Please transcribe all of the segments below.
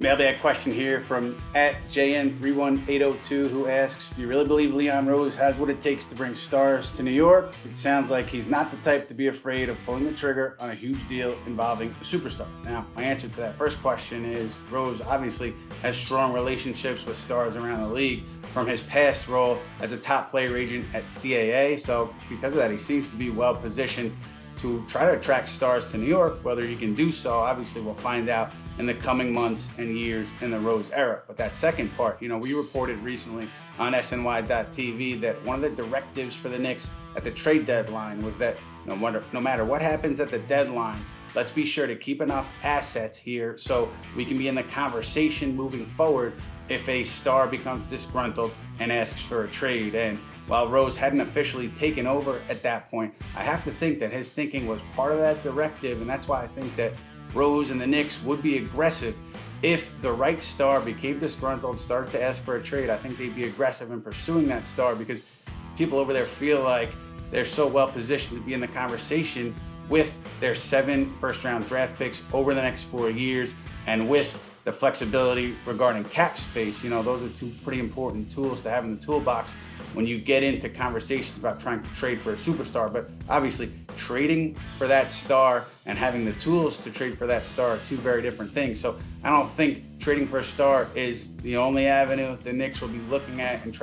Mailbag question here from @JN31802 who asks, do you really believe Leon Rose has what it takes to bring stars to New York? It sounds like he's not the type to be afraid of pulling the trigger on a huge deal involving a superstar. Now, my answer to that first question is Rose obviously has strong relationships with stars around the league from his past role as a top player agent at CAA. So because of that, he seems to be well positioned to try to attract stars to New York. Whether he can do so, obviously we'll find out in the coming months and years in the Rose era. But that second part, we reported recently on SNY.TV that one of the directives for the Knicks at the trade deadline was that no matter what happens at the deadline, let's be sure to keep enough assets here so we can be in the conversation moving forward if a star becomes disgruntled and asks for a trade. And while Rose hadn't officially taken over at that point, I have to think that his thinking was part of that directive, and that's why I think that Rose and the Knicks would be aggressive if the right star became disgruntled, started to ask for a trade. I think they'd be aggressive in pursuing that star because people over there feel like they're so well positioned to be in the conversation with their 7 first-round draft picks over the next 4 years, and with the flexibility regarding cap space. Those are two pretty important tools to have in the toolbox when you get into conversations about trying to trade for a superstar. But obviously, trading for that star and having the tools to trade for that star are two very different things. So I don't think trading for a star is the only avenue the Knicks will be looking at and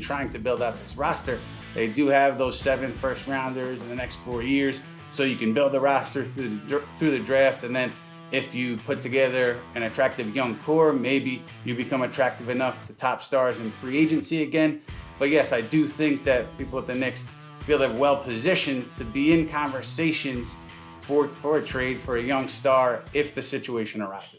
trying to build out this roster. They do have those 7 first-rounders in the next 4 years, so you can build the roster through the draft, and then if you put together an attractive young core, maybe you become attractive enough to top stars in free agency again. But yes, I do think that people at the Knicks feel they're well positioned to be in conversations for a trade for a young star if the situation arises.